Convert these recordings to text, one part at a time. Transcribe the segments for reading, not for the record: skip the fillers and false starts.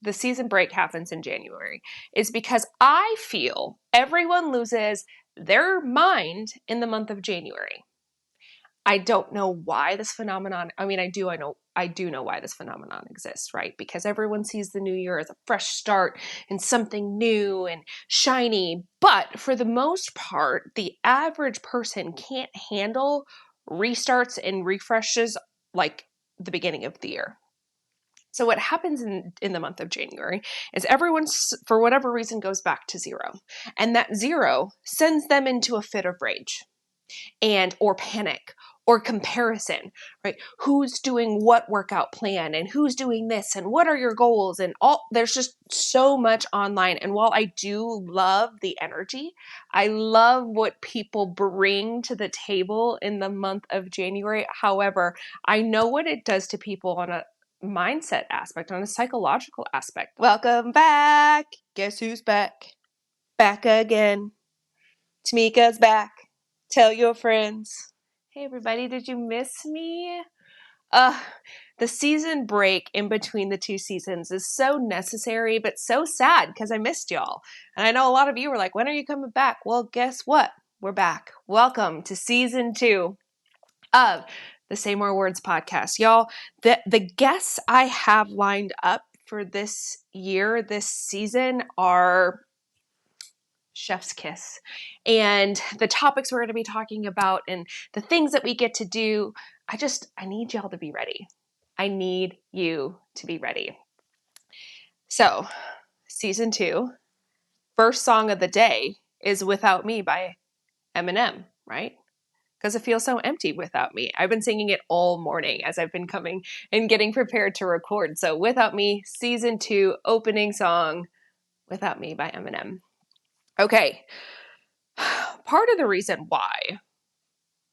the season break happens in January is because I feel everyone loses their mind in the month of January. I don't know why this phenomenon, I do know why this phenomenon exists, right? Because everyone sees the new year as a fresh start and something new and shiny. But for the most part, the average person can't handle restarts and refreshes like the beginning of the year. So what happens in the month of January is everyone, for whatever reason, goes back to zero. And that zero sends them into a fit of rage or panic or comparison, right? Who's doing what workout plan and who's doing this and what are your goals and all. There's just so much online. And while I do love the energy, I love what people bring to the table in the month of January. However, I know what it does to people on a mindset aspect, on a psychological aspect. Welcome back. Guess who's back? Back again. Tamika's back. Tell your friends. Hey everybody, did you miss me? The season break in between the two seasons is so necessary, but so sad because I missed y'all. And I know a lot of you were like, when are you coming back? Well, guess what? We're back. Welcome to season 2 of the Say More Words podcast. Y'all, the guests I have lined up for this year, this season are chef's kiss. And the topics we're going to be talking about and the things that we get to do, I need y'all to be ready. I need you to be ready. So, season 2, first song of the day is Without Me by Eminem, right? Because it feels so empty without me. I've been singing it all morning as I've been coming and getting prepared to record. So Without Me, season 2, opening song, Without Me by Eminem. Okay. Part of the reason why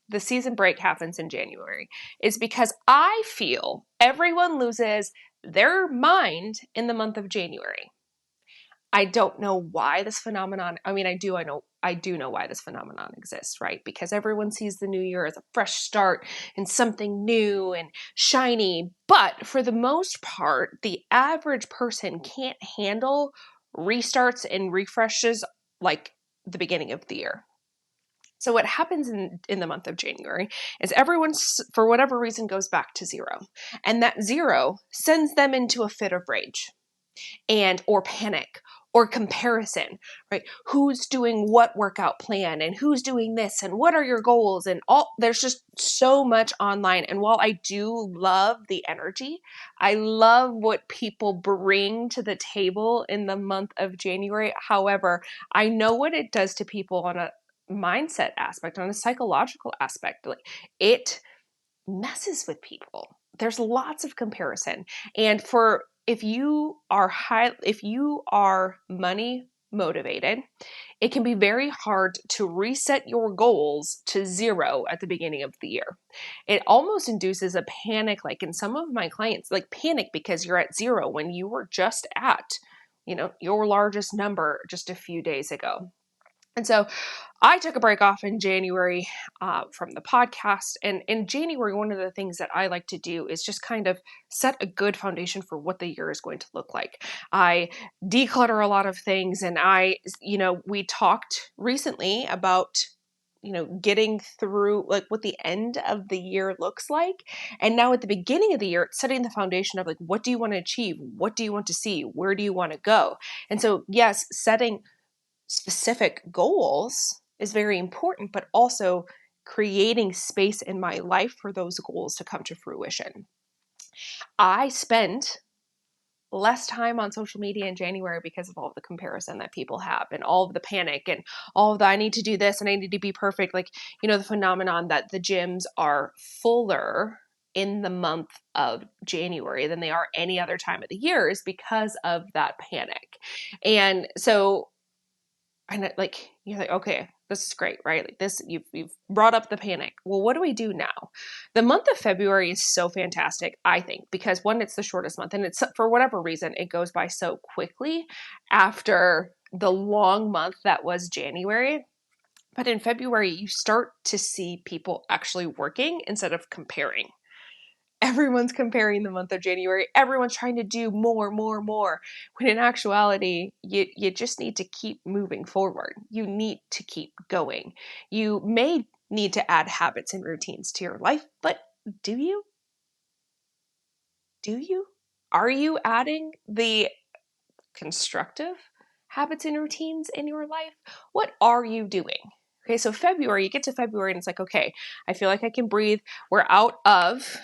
the season break happens in January is because I feel everyone loses their mind in the month of January. I don't know why this phenomenon, I do know why this phenomenon exists, right? Because everyone sees the new year as a fresh start and something new and shiny. But for the most part, the average person can't handle restarts and refreshes like the beginning of the year. So what happens in the month of January is everyone, for whatever reason, goes back to zero. And that zero sends them into a fit of rage or panic or comparison, right? Who's doing what workout plan and who's doing this and what are your goals and all. There's just so much online. And while I do love the energy, I love what people bring to the table in the month of January. However, I know what it does to people on a mindset aspect, on a psychological aspect. Like, it messes with people. There's lots of comparison. And if you are money motivated, it can be very hard to reset your goals to zero at the beginning of the year. It almost induces a panic, like in some of my clients, like panic because you're at zero when you were just at, your largest number just a few days ago. And so I took a break off in January from the podcast. And in January, one of the things that I like to do is just kind of set a good foundation for what the year is going to look like. I declutter a lot of things. And we talked recently about getting through like what the end of the year looks like. And now at the beginning of the year, it's setting the foundation of like, what do you want to achieve? What do you want to see? Where do you want to go? And so, yes, setting specific goals is very important, but also creating space in my life for those goals to come to fruition. I spent less time on social media in January because of all of the comparison that people have and all of the panic and all of the I need to do this and I need to be perfect. Like, the phenomenon that the gyms are fuller in the month of January than they are any other time of the year is because of that panic. And so you're like, okay, this is great, right? Like this, you've brought up the panic. Well, what do we do now? The month of February is so fantastic, I think, because one, it's the shortest month, and it's for whatever reason, it goes by so quickly after the long month that was January. But in February, you start to see people actually working instead of comparing. Everyone's comparing the month of January. Everyone's trying to do more, more, more. When in actuality, you just need to keep moving forward. You need to keep going. You may need to add habits and routines to your life, but do you? Do you? Are you adding the constructive habits and routines in your life? What are you doing? Okay, so February, you get to February and it's like, okay, I feel like I can breathe. We're out of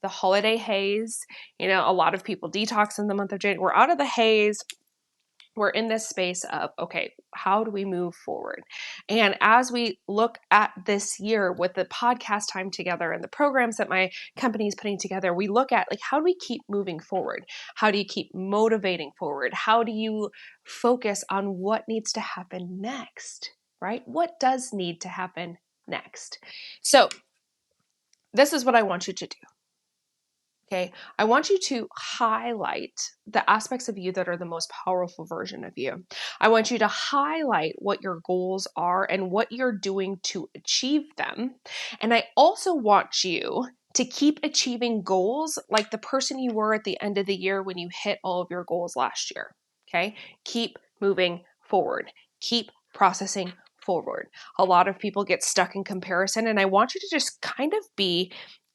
the holiday haze. You know, a lot of people detox in the month of January. We're out of the haze. We're in this space of, okay, how do we move forward? And as we look at this year with the podcast time together and the programs that my company is putting together, we look at like, how do we keep moving forward? How do you keep motivating forward? How do you focus on what needs to happen next, right? What does need to happen next? So this is what I want you to do. Okay, I want you to highlight the aspects of you that are the most powerful version of you. I want you to highlight what your goals are and what you're doing to achieve them. And I also want you to keep achieving goals like the person you were at the end of the year when you hit all of your goals last year. Okay, keep moving forward, keep processing forward. A lot of people get stuck in comparison, and I want you to just kind of be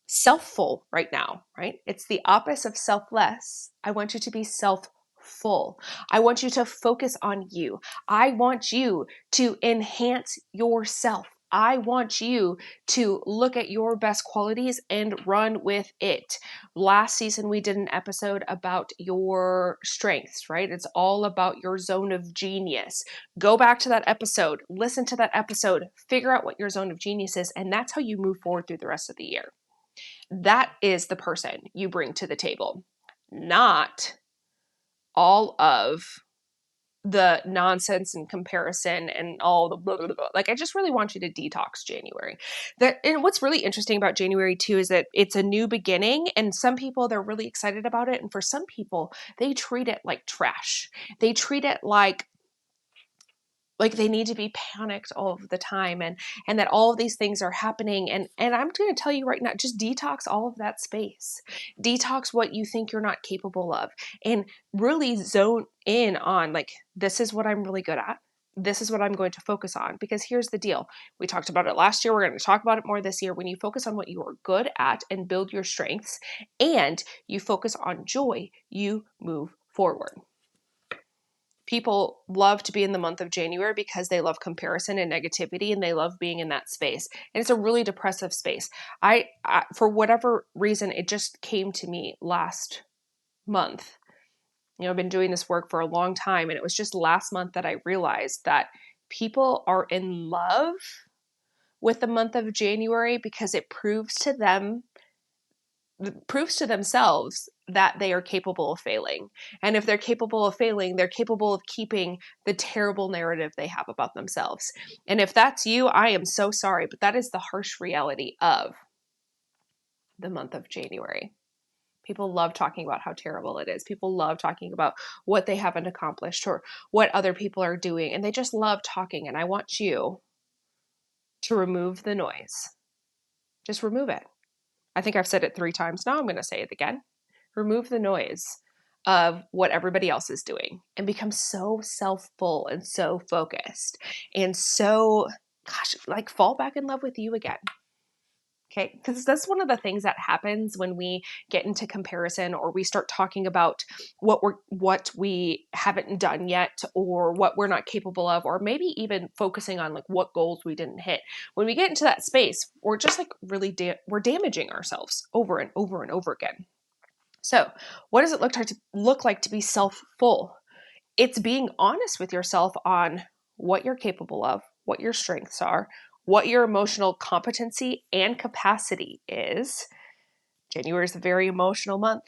self-full right now, right? It's the opposite of selfless. I want you to be self-full. I want you to focus on you. I want you to enhance yourself. I want you to look at your best qualities and run with it. Last season, we did an episode about your strengths, right? It's all about your zone of genius. Go back to that episode, listen to that episode, figure out what your zone of genius is, and that's how you move forward through the rest of the year. That is the person you bring to the table, not all of the nonsense and comparison and all the blah, blah, blah. Like, I just really want you to detox January. And what's really interesting about January too is that it's a new beginning, and some people, they're really excited about it. And for some people, they treat it like trash. They treat it like they need to be panicked all of the time, and that all of these things are happening, and I'm going to tell you right now, just detox all of that space. Detox what you think you're not capable of, and really zone in on, like, this is what I'm really good at. This is what I'm going to focus on, because here's the deal. We talked about it last year. We're going to talk about it more this year. When you focus on what you are good at and build your strengths, and you focus on joy, you move forward. People love to be in the month of January because they love comparison and negativity, and they love being in that space. And it's a really depressive space. I for whatever reason, it just came to me last month. You know, I've been doing this work for a long time, and it was just last month that I realized that people are in love with the month of January because it proves to themselves that they are capable of failing. And if they're capable of failing, they're capable of keeping the terrible narrative they have about themselves. And if that's you, I am so sorry, but that is the harsh reality of the month of January. People love talking about how terrible it is. People love talking about what they haven't accomplished or what other people are doing. And they just love talking. And I want you to remove the noise. Just remove it. I think I've said it 3 times now. I'm going to say it again. Remove the noise of what everybody else is doing and become so self-full and so focused and so, gosh, like, fall back in love with you again. Okay, because that's one of the things that happens when we get into comparison, or we start talking about what we haven't done yet, or what we're not capable of, or maybe even focusing on like what goals we didn't hit. When we get into that space, we're just like really we're damaging ourselves over and over and over again. So, what does it look like to be self-full? It's being honest with yourself on what you're capable of, what your strengths are, what your emotional competency and capacity is. January is a very emotional month,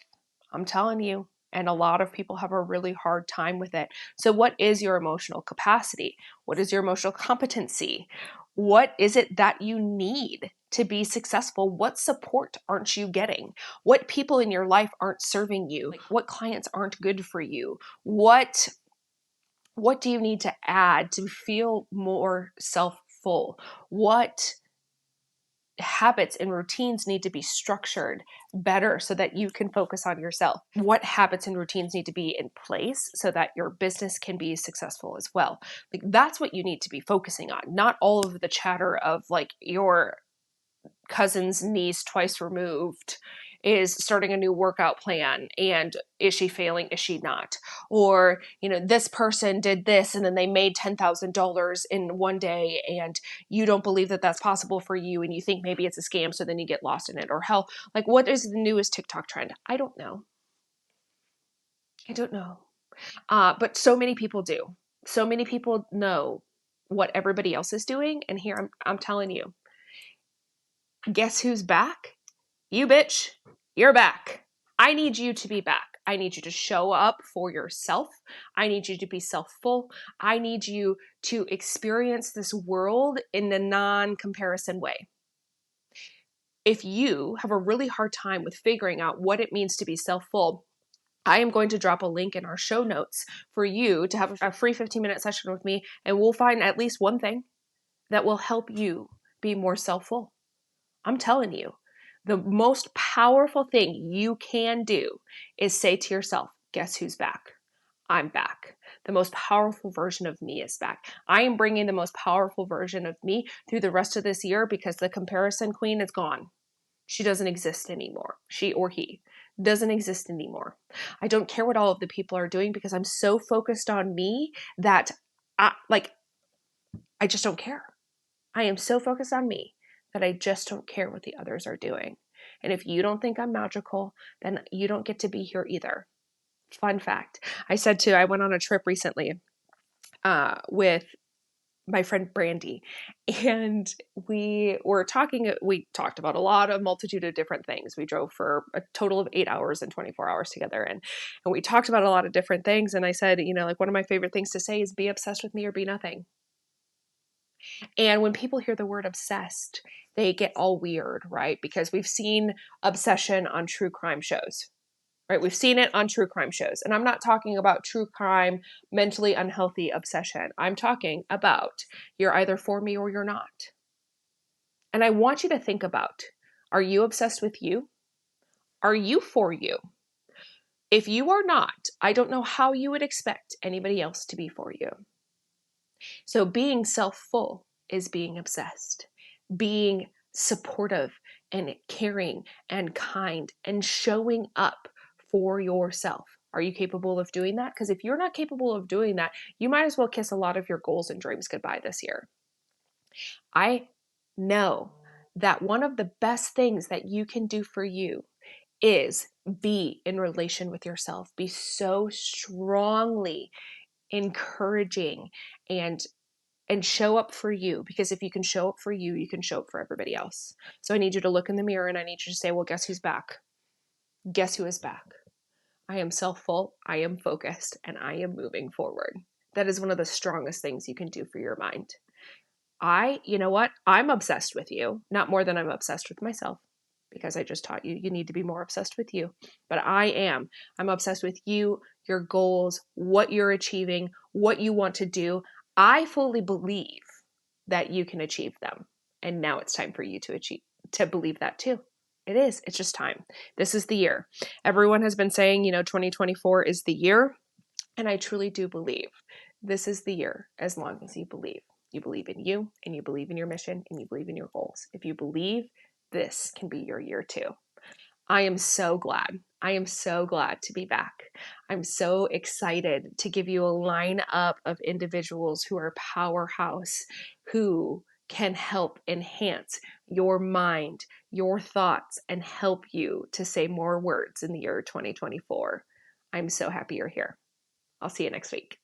I'm telling you, and a lot of people have a really hard time with it. So what is your emotional capacity? What is your emotional competency? What is it that you need to be successful? What support aren't you getting? What people in your life aren't serving you? What clients aren't good for you? What do you need to add to feel more self-full? What habits and routines need to be structured better so that you can focus on yourself? What habits and routines need to be in place so that your business can be successful as well? Like, that's what you need to be focusing on, not all of the chatter of like your cousin's niece twice removed is starting a new workout plan, and is she failing, is she not? Or, this person did this and then they made $10,000 in one day, and you don't believe that that's possible for you, and you think maybe it's a scam, so then you get lost in it. Or hell, like, what is the newest TikTok trend? I don't know. But so many people do. So many people know what everybody else is doing, and here I'm telling you, guess who's back? You, bitch. You're back. I need you to be back. I need you to show up for yourself. I need you to be self-full. I need you to experience this world in a non-comparison way. If you have a really hard time with figuring out what it means to be self-full, I am going to drop a link in our show notes for you to have a free 15-minute session with me, and we'll find at least one thing that will help you be more self-full. I'm telling you, the most powerful thing you can do is say to yourself, guess who's back? I'm back. The most powerful version of me is back. I am bringing the most powerful version of me through the rest of this year because the comparison queen is gone. She doesn't exist anymore. She or he doesn't exist anymore. I don't care what all of the people are doing because I'm so focused on me that I just don't care. I am so focused on me that I just don't care what the others are doing. And if you don't think I'm magical, then you don't get to be here either. Fun fact. I went on a trip recently with my friend Brandy, and we talked about a multitude of different things. We drove for a total of 8 hours and 24 hours together. And we talked about a lot of different things. And I said, like, one of my favorite things to say is be obsessed with me or be nothing. And when people hear the word obsessed, they get all weird, right? Because we've seen obsession on true crime shows, right? We've seen it on true crime shows. And I'm not talking about true crime, mentally unhealthy obsession. I'm talking about you're either for me or you're not. And I want you to think about, are you obsessed with you? Are you for you? If you are not, I don't know how you would expect anybody else to be for you. So being self-full is being obsessed, being supportive and caring and kind and showing up for yourself. Are you capable of doing that? Because if you're not capable of doing that, you might as well kiss a lot of your goals and dreams goodbye this year. I know that one of the best things that you can do for you is be in relation with yourself. Be so strongly encouraging and show up for you, because if you can show up for you, you can show up for everybody else. So I need you to look in the mirror and I need you to say, well, guess who's back? Guess who is back? I am self-full, I am focused, and I am moving forward. That is one of the strongest things you can do for your mind. You know what? I'm obsessed with you, not more than I'm obsessed with myself, because I just taught you need to be more obsessed with you. But I'm obsessed with you, your goals, what you're achieving, what you want to do. I fully believe that you can achieve them. And now it's time for you to believe that too. It is. It's just time. This is the year. Everyone has been saying, 2024 is the year. And I truly do believe this is the year, as long as you believe. You believe in you, and you believe in your mission, and you believe in your goals. If you believe, this can be your year too. I am so glad. I am so glad to be back. I'm so excited to give you a lineup of individuals who are powerhouse, who can help enhance your mind, your thoughts, and help you to say more words in the year 2024. I'm so happy you're here. I'll see you next week.